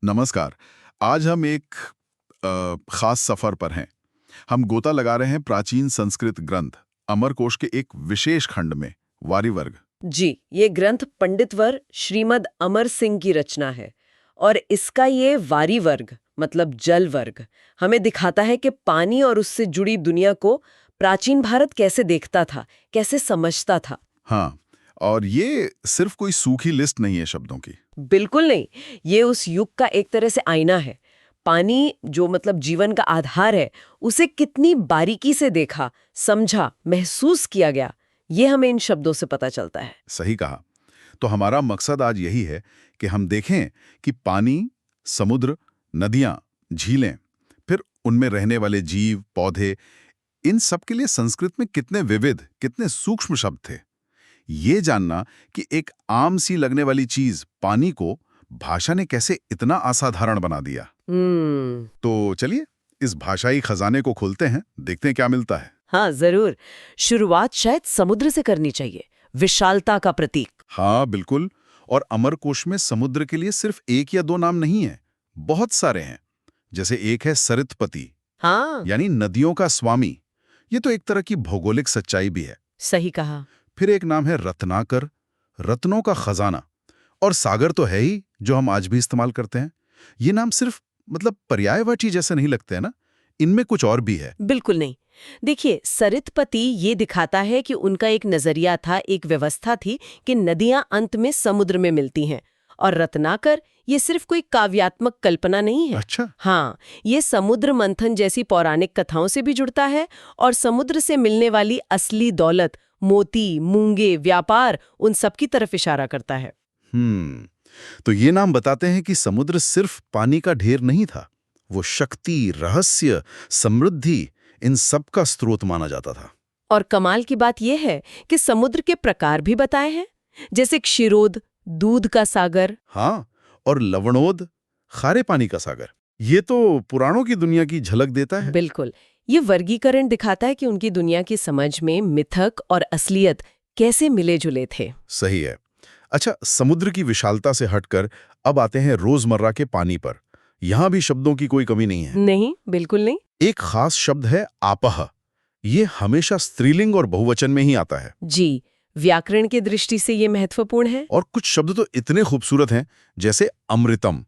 नमस्कार। आज हम एक खास सफर पर हैं। हम गोता लगा रहे हैं प्राचीन संस्कृत ग्रंथ अमरकोश के एक विशेष खंड में, वारिवर्ग। जी, ये ग्रंथ पंडितवर श्रीमद अमर सिंह की रचना है और इसका ये वारी वर्ग मतलब जल वर्ग हमें दिखाता है कि पानी और उससे जुड़ी दुनिया को प्राचीन भारत कैसे देखता था, कैसे समझता था। हाँ, और ये सिर्फ कोई सूखी लिस्ट नहीं है शब्दों की। बिल्कुल नहीं, ये उस युग का एक तरह से आईना है। पानी जो मतलब जीवन का आधार है, उसे कितनी बारीकी से देखा, समझा, महसूस किया गया, ये हमें इन शब्दों से पता चलता है। सही कहा। तो हमारा मकसद आज यही है कि हम देखें कि पानी, समुद्र, नदियां, झीलें, फिर उनमें रहने वाले जीव, पौधे, इन सब के लिए संस्कृत में कितने विविध, कितने सूक्ष्म शब्द थे। ये जानना कि एक आम सी लगने वाली चीज पानी को भाषा ने कैसे इतना असाधारण बना दिया। तो चलिए इस भाषाई खजाने को खोलते हैं, देखते हैं क्या मिलता है। हाँ जरूर। शुरुआत शायद समुद्र से करनी चाहिए, विशालता का प्रतीक। हाँ बिल्कुल। और अमरकोश में समुद्र के लिए सिर्फ एक या दो नाम नहीं है, बहुत सारे हैं। जैसे एक है सरितपति, हाँ यानी नदियों का स्वामी। ये तो एक तरह की भौगोलिक सच्चाई भी है। सही कहा। फिर एक नाम है रत्नाकर, रत्नों का खजाना। और सागर तो है ही, जो हम आज भी इस्तेमाल करते हैं। ये नाम सिर्फ मतलब पर्यायवाची जैसे नहीं लगते हैं ना, इनमें कुछ और भी है। बिल्कुल नहीं। देखिए, सरितपति ये दिखाता है कि उनका एक नजरिया था, एक व्यवस्था थी कि नदियां अंत में समुद्र में मिलती हैं। और रत्नाकर ये सिर्फ कोई काव्यात्मक कल्पना नहीं है। अच्छा। हाँ, ये समुद्र मंथन जैसी पौराणिक कथाओं से भी जुड़ता है और समुद्र से मिलने वाली असली दौलत, मोती, मूंगे, व्यापार, उन सब की तरफ इशारा करता है। तो ये नाम बताते हैं कि समुद्र सिर्फ पानी का ढेर नहीं था, वो शक्ति, रहस्य, समृद्धि, इन सब का स्रोत माना जाता था। और कमाल की बात यह है कि समुद्र के प्रकार भी बताए हैं, जैसे क्षीरोद, दूध का सागर। हाँ, और लवणोद, खारे पानी का सागर। ये तो पुराणों की दुनिया की झलक देता है। बिल्कुल। ये वर्गीकरण दिखाता है कि उनकी दुनिया की समझ में मिथक और असलियत कैसे मिले जुले थे। सही है। अच्छा, समुद्र की विशालता से हटकर अब आते हैं रोजमर्रा के पानी पर। यहां भी शब्दों की कोई कमी नहीं है। नहीं, बिल्कुल नहीं। एक खास शब्द है आपह। ये हमेशा स्त्रीलिंग और बहुवचन में ही आता है। जी, व्याकरण की दृष्टि से ये महत्वपूर्ण है। और कुछ शब्द तो इतने खूबसूरत हैं, जैसे अमृतम,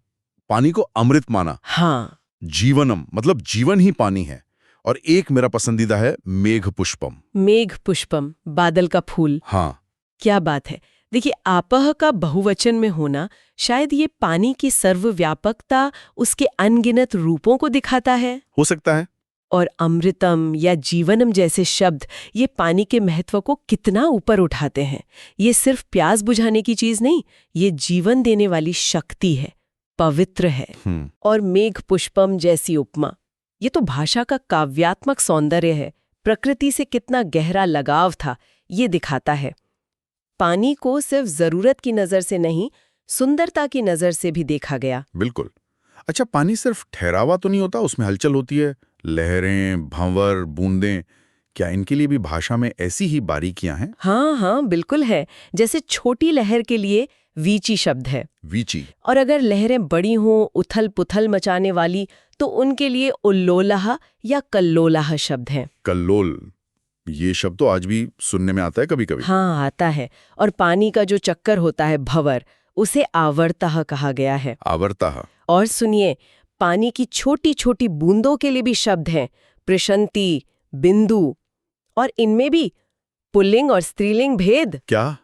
पानी को अमृत माना। हाँ, जीवनम, मतलब जीवन ही पानी है। और एक मेरा पसंदीदा है मेघ पुष्पम। मेघ पुष्पम, बादल का फूल। हाँ, क्या बात है। देखिए, आपह का बहुवचन में होना शायद ये पानी की सर्वव्यापकता, उसके अनगिनत रूपों को दिखाता है। हो सकता है। और अमृतम या जीवनम जैसे शब्द ये पानी के महत्व को कितना ऊपर उठाते हैं। ये सिर्फ प्यास बुझाने की चीज नहीं, ये जीवन देने वाली शक्ति है, पवित्र है। और मेघ पुष्पम जैसी उपमा, ये तो भाषा का काव्यात्मक सौंदर्य है, प्रकृति से कितना गहरा लगाव था ये दिखाता है। पानी को सिर्फ जरूरत की नजर से नहीं, सुंदरता की नजर से भी देखा गया। बिल्कुल। अच्छा, पानी सिर्फ ठहरावा तो नहीं होता, उसमें हलचल होती है। लहरें, भंवर, बूंदें, क्या इनके लिए भी भाषा में ऐसी ही बारीकियां हैं? हाँ हाँ, बिल्कुल है। जैसे छोटी लहर के लिए वीची शब्द है। वीची। और अगर लहरें बड़ी हों, उथल पुथल मचाने वाली, तो उनके लिए उल्लोलाह या कल्लोलाह शब्द है। कल्लोल, ये शब्द तो आज भी सुनने में आता है कभी कभी। हाँ, आता है। और पानी का जो चक्कर होता है, भंवर, उसे आवर्तः कहा गया है। आवर्तः। और सुनिए, पानी की छोटी छोटी बूंदों के लिए भी शब्द हैं, प्रशंति, बिंदु। और इनमें भी पुल्लिंग और स्त्रीलिंग भेद। क्या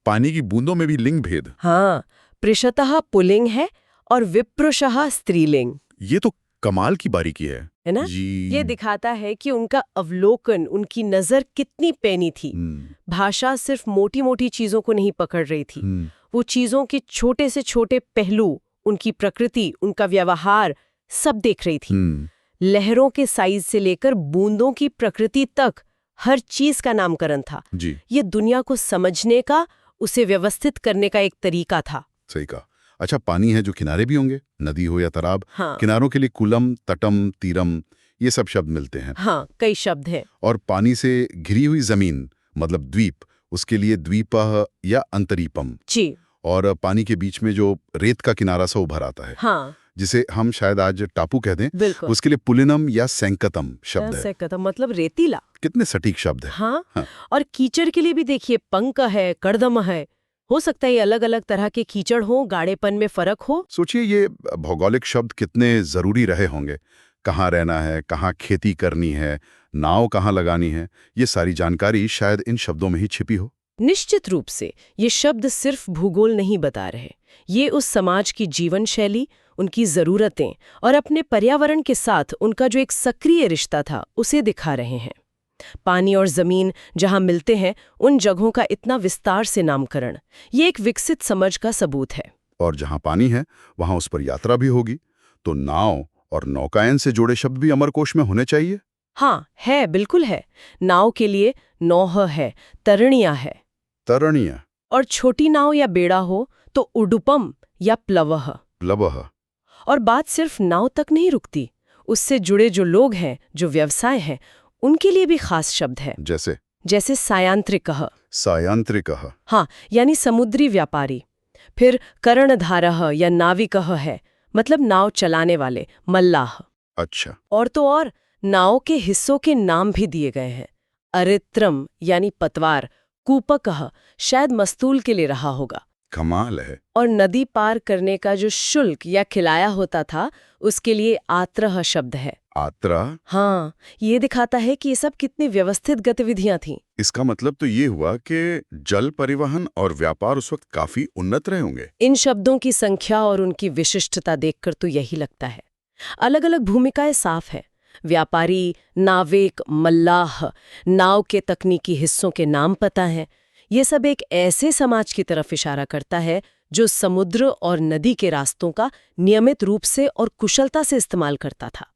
पानी की बूंदों में भी लिंग भेद? हाँ, पृषतः पुल्लिंग है और विप्रुषः स्त्रीलिंग। ये तो कमाल की बारीकी है ना? जी। ये दिखाता है कि उनका अवलोकन, उनकी नजर कितनी पैनी थी। भाषा सिर्फ मोटी मोटी चीजों को नहीं पकड़ रही थी, वो चीजों के छोटे से छोटे पहलू, उनकी प्रकृति, उनका व्यवहार, सब देख रही थी। लहरों के साइज से लेकर बूंदों की प्रकृति तक हर चीज का नामकरण था जी। ये दुनिया को समझने का, उसे व्यवस्थित करने का एक तरीका था। सही कहा। अच्छा, पानी है जो किनारे भी होंगे, नदी हो या तालाब। हाँ। किनारों के लिए कुलम, तटम, तीरम, ये सब शब्द मिलते हैं। हाँ, कई शब्द हैं। और पानी से घिरी हुई जमीन मतलब द्वीप, उसके लिए द्वीपः या अंतरीपम। जी। और पानी के बीच में जो रेत का किनारा सा उभर आता है, हाँ जिसे हम शायद आज टापू कह दें, बिल्कुल। उसके लिए पुलिनम या सैंकतम शब्द है। सैकतम मतलब रेतीला। कितने सटीक शब्द है। हाँ, हाँ। और कीचड़ के लिए भी देखिए पंक है, कर्दम है। हो सकता है ये अलग अलग तरह के कीचड़ हो, गाढ़ेपन में फर्क हो। सोचिए ये भौगोलिक शब्द कितने जरूरी रहे होंगे। कहाँ रहना है, कहाँ खेती करनी है, नाव कहाँ लगानी है, ये सारी जानकारी शायद इन शब्दों में ही छिपी हो। निश्चित रूप से ये शब्द सिर्फ भूगोल नहीं बता रहे, ये उस समाज की जीवन शैली, उनकी ज़रूरतें और अपने पर्यावरण के साथ उनका जो एक सक्रिय रिश्ता था उसे दिखा रहे हैं। पानी और जमीन जहां मिलते हैं, उन जगहों का इतना विस्तार से नामकरण, ये एक विकसित समझ का सबूत है। और जहाँ पानी है वहाँ उस पर यात्रा भी होगी, तो नाव और नौकायन से जुड़े शब्द भी अमरकोश में होने चाहिए। हाँ है, बिल्कुल है। नाव के लिए नौह है, तरणिया है। तरणीय, और छोटी नाव या बेड़ा हो तो उडुपम या प्लवह। प्लवः। और बात सिर्फ नाव तक नहीं रुकती, उससे जुड़े जो लोग हैं, जो व्यवसाय हैं, उनके लिए भी खास शब्द है। जैसे सायांत्रिकः। सायांत्रिकः। हाँ, यानी समुद्री व्यापारी। फिर कर्णधारः या नाविकः है, मतलब नाव चलाने वाले, मल्लाह। अच्छा। और तो और नाव के हिस्सों के नाम भी दिए गए हैं। अरित्रम यानी पतवार, कूपकः शायद मस्तूल के लिए रहा होगा। कमाल है। और नदी पार करने का जो शुल्क या किराया होता था, उसके लिए आत्रह शब्द है। आत्रा। हाँ, ये दिखाता है कि ये सब कितनी व्यवस्थित गतिविधियां थीं। इसका मतलब तो ये हुआ कि जल परिवहन और व्यापार उस वक्त काफी उन्नत रहे होंगे। इन शब्दों की संख्या और उनकी विशिष्टता देखकर तो यही लगता है। अलग अलग भूमिकाएं साफ है। व्यापारी, नाविक, मल्लाह, नाव के तकनीकी हिस्सों के नाम पता हैं। ये सब एक ऐसे समाज की तरफ इशारा करता है जो समुद्र और नदी के रास्तों का नियमित रूप से और कुशलता से इस्तेमाल करता था।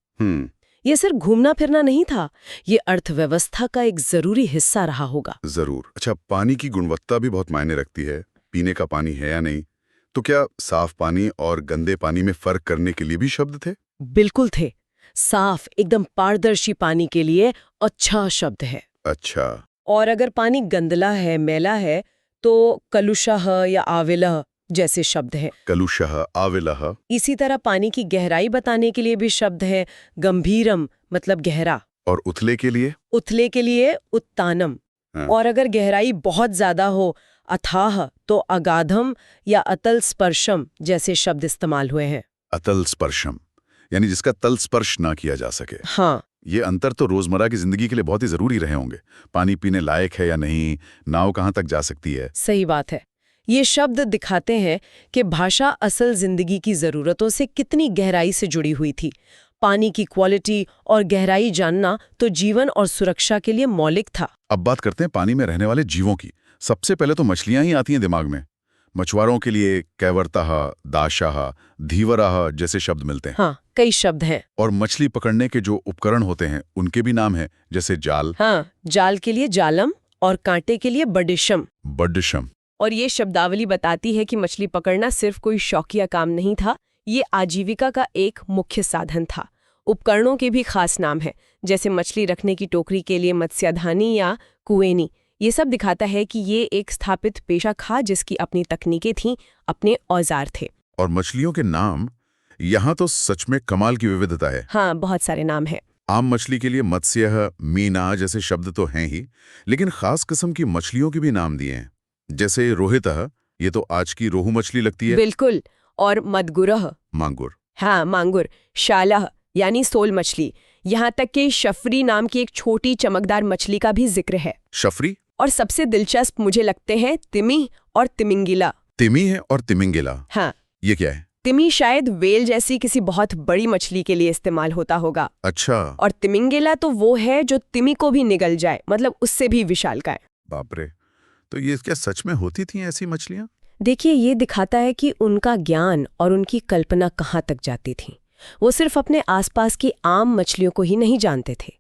ये सिर्फ घूमना फिरना नहीं था, ये अर्थव्यवस्था का एक जरूरी हिस्सा रहा होगा। जरूर। अच्छा, पानी की गुणवत्ता भी बहुत मायने रखती है। पीने का पानी है या नहीं, तो क्या साफ पानी और गंदे पानी में फर्क करने के लिए भी शब्द थे? बिल्कुल थे। साफ, एकदम पारदर्शी पानी के लिए अच्छा शब्द है। अच्छा। और अगर पानी गंदला है, मैला है, तो कलुषः या आविलः जैसे शब्द हैं। कलुषः, आविलः। इसी तरह पानी की गहराई बताने के लिए भी शब्द है। गंभीरम मतलब गहरा। और उथले के लिए? उथले के लिए उत्तानम। हाँ। और अगर गहराई बहुत ज्यादा हो, अथाह, तो अगाधम या अतल स्पर्शम जैसे शब्द इस्तेमाल हुए हैं। अतल स्पर्शम, यानी जिसका तल स्पर्श ना किया जा सके। हाँ, ये अंतर तो रोजमर्रा की जिंदगी के लिए बहुत ही जरूरी रहे होंगे। पानी पीने लायक है या नहीं, नाव कहाँ तक जा सकती है। सही बात है। ये शब्द दिखाते हैं कि भाषा असल जिंदगी की जरूरतों से कितनी गहराई से जुड़ी हुई थी। पानी की क्वालिटी और गहराई जानना तो जीवन और सुरक्षा के लिए मौलिक था। अब बात करते हैं पानी में रहने वाले जीवों की। सबसे पहले तो मछलियां ही आती हैं दिमाग में। मछुआरों के लिए कैवर्तः, दाशाह, धीवराह जैसे शब्द मिलते हैं। हाँ, कई शब्द हैं। और मछली पकड़ने के जो उपकरण होते हैं उनके भी नाम हैं, जैसे जाल। हाँ, जाल के लिए जालम और कांटे के लिए बडिशम। बड्डशम। और ये शब्दावली बताती है कि मछली पकड़ना सिर्फ कोई शौकिया काम नहीं था, ये आजीविका का एक मुख्य साधन था। उपकरणों के भी खास नाम हैं, जैसे मछली रखने की टोकरी के लिए मत्स्यधानी या कुएनी। ये सब दिखाता है कि ये एक स्थापित पेशा था जिसकी अपनी तकनीकें थीं, अपने औजार थे। और मछलियों के नाम, यहाँ तो सच में कमाल की विविधता है। हाँ, बहुत सारे नाम हैं। आम मछली के लिए मत्स्य, मीना जैसे शब्द तो हैं ही, लेकिन खास किस्म की मछलियों के भी नाम दिए हैं। जैसे रोहितः, ये तो आज की रोहू मछली लगती है। बिल्कुल। और मदगुरह, मांगुर। हाँ मांगुर। शालह यानी सोल मछली। यहाँ तक कि शफरी नाम की एक छोटी चमकदार मछली का भी जिक्र है। शफरी? और सबसे दिलचस्प मुझे लगते हैं तिमी और तिमिंगिला। तिमी है और तिमिंगिला। हाँ, ये क्या है? तिमी शायद वेल जैसी किसी बहुत बड़ी मछली के लिए इस्तेमाल होता होगा। अच्छा। और तिमिंगिला तो वो है जो तिमी को भी निगल जाए, मतलब उससे भी विशालकाय। बाप रे, तो ये क्या सच में होती थी ऐसी मछलियां? देखिए, ये दिखाता है कि उनका ज्ञान और उनकी कल्पना कहाँ तक जाती थी। वो सिर्फ अपने आसपास की आम मछलियों को ही नहीं जानते थे,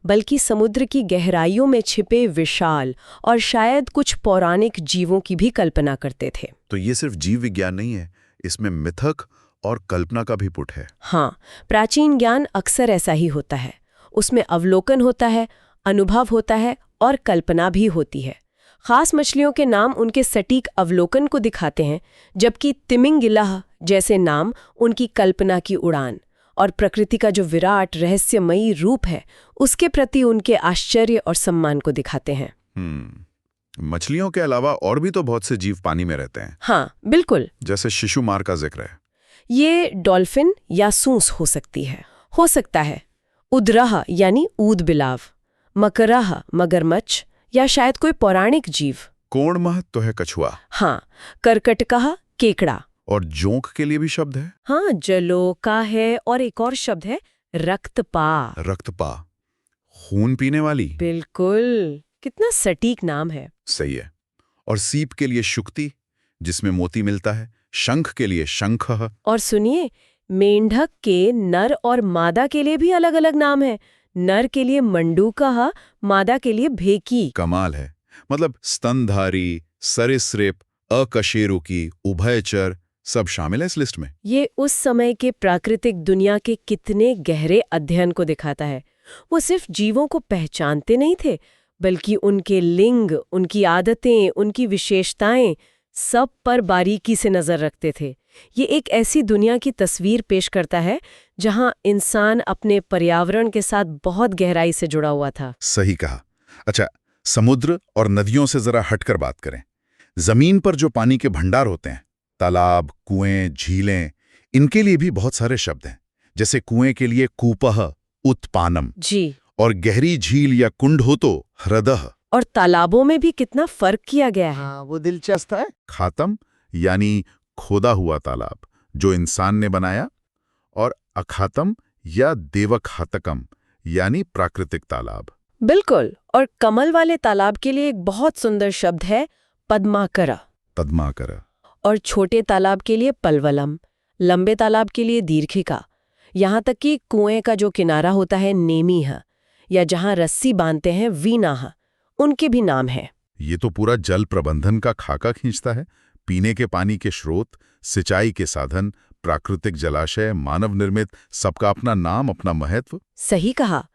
बल्कि समुद्र की गहराइयों में छिपे विशाल और शायद कुछ पौराणिक जीवों की भी कल्पना करते थे। तो ये सिर्फ जीव विज्ञान नहीं है, इसमें मिथक और कल्पना का भी पुट है। हाँ, प्राचीन ज्ञान अक्सर ऐसा ही होता है। उसमें अवलोकन होता है, अनुभव होता है और कल्पना भी होती है। खास मछलियों के नाम उनके सटीक अवलोकन को दिखाते हैं, जबकि तिमिंगिलाह जैसे नाम उनकी कल्पना की उड़ान और प्रकृति का जो विराट रहस्यमयी रूप है उसके प्रति उनके आश्चर्य और सम्मान को दिखाते हैं। मछलियों के अलावा और भी तो बहुत से जीव पानी में रहते हैं। हाँ, बिल्कुल। जैसे शिशुमार का जिक्र है। ये डॉल्फिन या सूंस हो सकती है, हो सकता है उदरह यानी ऊद बिलाव, मकरह मगरमच्छ, या शायद कोई पौराणिक जीव। कोणमह तो है कछुआ। हाँ, करकटकह केकड़ा। और जोंक के लिए भी शब्द है। हाँ, जलोका है, और एक और शब्द है रक्तपा। रक्तपा, खून पीने वाली। बिल्कुल, कितना सटीक नाम है। सही है। और सीप के लिए शुक्ति, जिसमें मोती मिलता है। शंख के लिए शंखः। और सुनिए, मेंढक के नर और मादा के लिए भी अलग अलग नाम है। नर के लिए मंडूकः, मादा के लिए भेकी। कमाल है। मतलब स्तनधारी, सरीसृप, अकशेरुकी, उभयचर सब शामिल है इस लिस्ट में। ये उस समय के प्राकृतिक दुनिया के कितने गहरे अध्ययन को दिखाता है। वो सिर्फ जीवों को पहचानते नहीं थे, बल्कि उनके लिंग, उनकी आदतें, उनकी विशेषताएं सब पर बारीकी से नजर रखते थे। ये एक ऐसी दुनिया की तस्वीर पेश करता है जहां इंसान अपने पर्यावरण के साथ बहुत गहराई से जुड़ा हुआ था। सही कहा। अच्छा, समुद्र और नदियों से जरा हटकर बात करें। जमीन पर जो पानी के भंडार होते हैं, तालाब, कुएं, झीलें, इनके लिए भी बहुत सारे शब्द हैं। जैसे कुएं के लिए कूपः, उत्पानम जी। और गहरी झील या कुंड हो तो ह्रदः। और तालाबों में भी कितना फर्क किया गया है। हाँ, वो दिलचस्प है। खातम यानी खोदा हुआ तालाब जो इंसान ने बनाया, और अखातम या देवखातकम यानी प्राकृतिक तालाब। बिल्कुल। और कमल वाले तालाब के लिए एक बहुत सुंदर शब्द है पद्माकरा। पद्माकर। और छोटे तालाब के लिए पलवलम, लंबे तालाब के लिए दीर्घिका। यहाँ तक कि कुएं का जो किनारा होता है नेमीह, या जहाँ रस्सी बांधते हैं वीनाह, उनके भी नाम हैं। ये तो पूरा जल प्रबंधन का खाका खींचता है। पीने के पानी के स्रोत, सिंचाई के साधन, प्राकृतिक जलाशय, मानव निर्मित, सबका अपना नाम, अपना महत्व। सही कहा।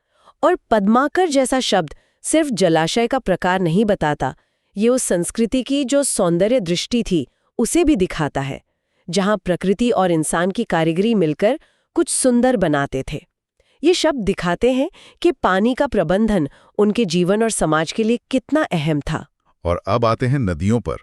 और पद्माकर जैसा शब्द सिर्फ जलाशय का प्रकार नहीं बताता, ये उस संस्कृति की जो सौंदर्य दृष्टि थी उसे भी दिखाता है, जहाँ प्रकृति और इंसान की कारीगरी मिलकर कुछ सुंदर बनाते थे। ये शब्द दिखाते हैं कि पानी का प्रबंधन उनके जीवन और समाज के लिए कितना अहम था। और अब आते हैं नदियों पर।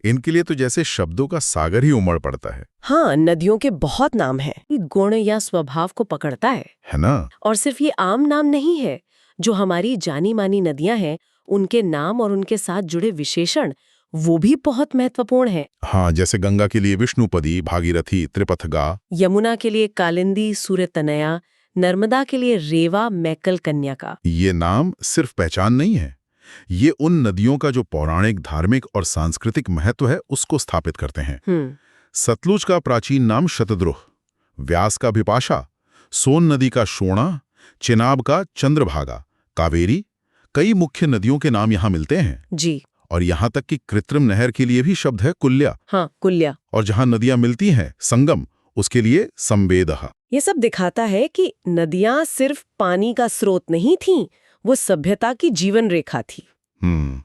इनके लिए तो जैसे शब्दों का सागर ही उमड़ पड़ता है। हाँ, नदियों के बहुत नाम हैं। ये गुण या स्वभाव को पकड़ता है ना? और सिर्फ ये आम नाम नहीं है। जो हमारी जानी मानी नदियां हैं, उनके नाम और उनके साथ जुड़े विशेषण वो भी बहुत महत्वपूर्ण है। हाँ, जैसे गंगा के लिए विष्णुपदी, भागीरथी, त्रिपथगा। यमुना के लिए कालिंदी, सूर्यतनया, नर्मदा के लिए रेवा, मैकल कन्याका। ये नाम सिर्फ पहचान नहीं है, ये उन नदियों का जो पौराणिक, धार्मिक और सांस्कृतिक महत्व है उसको स्थापित करते हैं। सतलुज का प्राचीन नाम शतद्रुह, व्यास का विपाशा, सोन नदी का शोणा, चिनाब का चंद्रभागा, कावेरी, कई मुख्य नदियों के नाम यहाँ मिलते हैं जी। और यहाँ तक कि कृत्रिम नहर के लिए भी शब्द है कुल्या। हाँ, कुल्या। और जहाँ नदियाँ मिलती हैं, संगम, उसके लिए संवेदः। ये सब दिखाता है कि नदियां सिर्फ पानी का स्रोत नहीं थीं, वो सभ्यता की जीवन रेखा थी।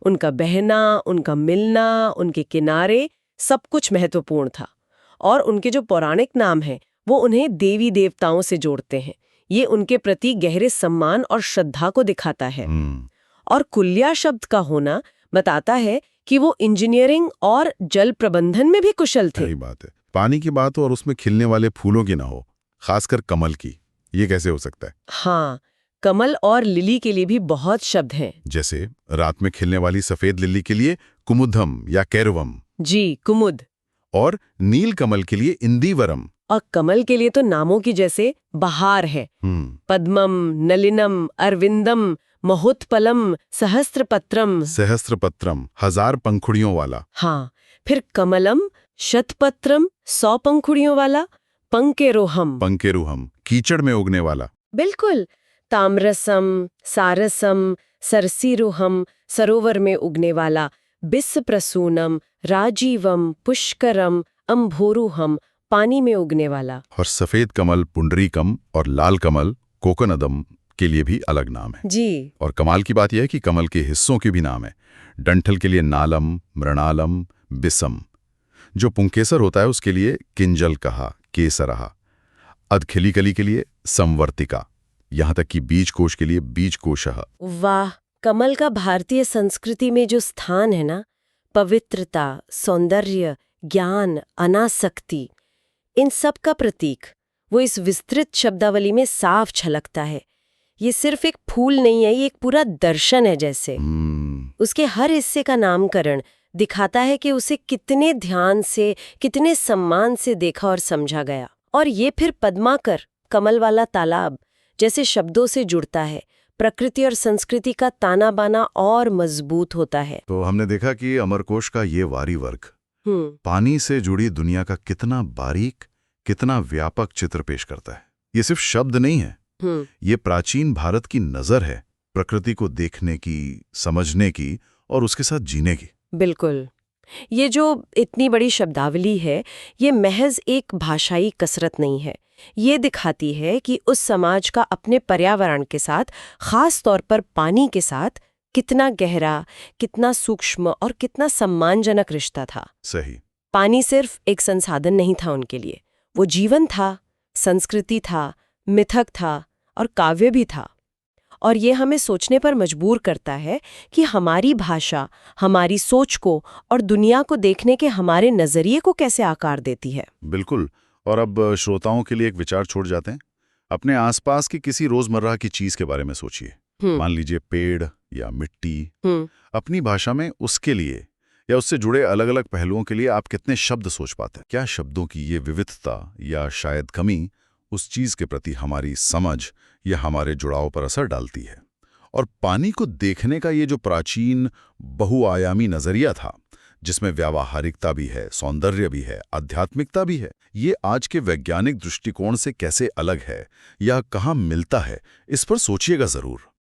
उनका बहना, उनका मिलना, उनके किनारे, सब कुछ महत्वपूर्ण था। और उनके जो पौराणिक नाम हैं, वो उन्हें देवी देवताओं से जोड़ते हैं। ये उनके प्रति गहरे सम्मान और श्रद्धा को दिखाता है। और कुल्या शब्द का होना बताता है कि वो इंजीनियरिंग और जल प्रबंधन में भी कुशल थे। सही बात है। पानी की बात हो और उसमें खिलने वाले फूलों की ना हो, खासकर कमल की, ये कैसे हो सकता है? हाँ, कमल और लिली के लिए भी बहुत शब्द हैं। जैसे रात में खिलने वाली सफेद लिली के लिए कुमुदम या कैरवम। जी, कुमुद। और नील कमल के लिए इंदीवरम। और कमल के लिए तो नामों की जैसे बहार है, पद्मम, नलिनम, अरविंदम, महोत्पलम, सहस्त्रपत्रम। सहस्त्रपत्रम, 1000 पंखुड़ियों वाला। हाँ, फिर कमलम, शतपत्रम, 100 पंखुड़ियों वाला, पंकेरोहम। पंकेरुहम, कीचड़ में उगने वाला। बिल्कुल। ताम्रसम, सारसम, सरसीरुहम, सरोवर में उगने वाला, बिस्प्रसूनम, राजीवम, पुष्करम, अम्भोरुहम, पानी में उगने वाला। और सफेद कमल पुंडरीकम और लाल कमल कोकनदम, के लिए भी अलग नाम है। जी। और कमाल की बात यह है कि कमल के हिस्सों के भी नाम है। डंठल के लिए नालम, मृणालम, बिसम। जो पुंकेसर होता है उसके लिए किंजल कहा, केसरहा। अधखिली कली के लिए संवर्तिका। यहाँ तक कि बीजकोश के लिए बीजकोशः। वाह, कमल का भारतीय संस्कृति में जो स्थान है ना, पवित्रता, सौंदर्य, ज्ञान, अनासक्ति, इन सब का प्रतीक वो इस विस्तृत शब्दावली में साफ झलकता है। ये सिर्फ एक फूल नहीं है, ये एक पूरा दर्शन है जैसे। उसके हर हिस्से का नामकरण दिखाता है कि उसे कितने ध्यान से, कितने सम्मान से देखा और समझा गया। और ये फिर पद्माकर, कमल वाला तालाब जैसे शब्दों से जुड़ता है। प्रकृति और संस्कृति का ताना बाना और मजबूत होता है। तो हमने देखा कि अमरकोश का ये वारी वर्ग पानी से जुड़ी दुनिया का कितना बारीक, कितना व्यापक चित्र पेश करता है। ये सिर्फ शब्द नहीं है, ये प्राचीन भारत की नजर है, प्रकृति को देखने की, समझने की और उसके साथ जीने की। बिल्कुल। ये जो इतनी बड़ी शब्दावली है, ये महज एक भाषाई कसरत नहीं है। ये दिखाती है कि उस समाज का अपने पर्यावरण के साथ, खास तौर पर पानी के साथ, कितना गहरा, कितना सूक्ष्म और कितना सम्मानजनक रिश्ता था। सही। पानी सिर्फ एक संसाधन नहीं था उनके लिए, वो जीवन था, संस्कृति था, मिथक था और काव्य भी था। और ये हमें सोचने पर मजबूर करता है कि हमारी भाषा हमारी सोच को और दुनिया को देखने के हमारे नजरिए को कैसे आकार देती है। बिल्कुल। और अब श्रोताओं के लिए एक विचार छोड़ जाते हैं। अपने आसपास की किसी रोजमर्रा की चीज के बारे में सोचिए। मान लीजिए पेड़ या मिट्टी। अपनी भाषा में उसके लिए या उससे जुड़े अलग अलग पहलुओं के लिए आप कितने शब्द सोच पाते हैं? क्या शब्दों की ये विविधता या शायद कमी उस चीज के प्रति हमारी समझ या हमारे जुड़ाव पर असर डालती है? और पानी को देखने का ये जो प्राचीन बहुआयामी नजरिया था, जिसमें व्यावहारिकता भी है, सौंदर्य भी है, आध्यात्मिकता भी है, ये आज के वैज्ञानिक दृष्टिकोण से कैसे अलग है या कहाँ मिलता है, इस पर सोचिएगा जरूर।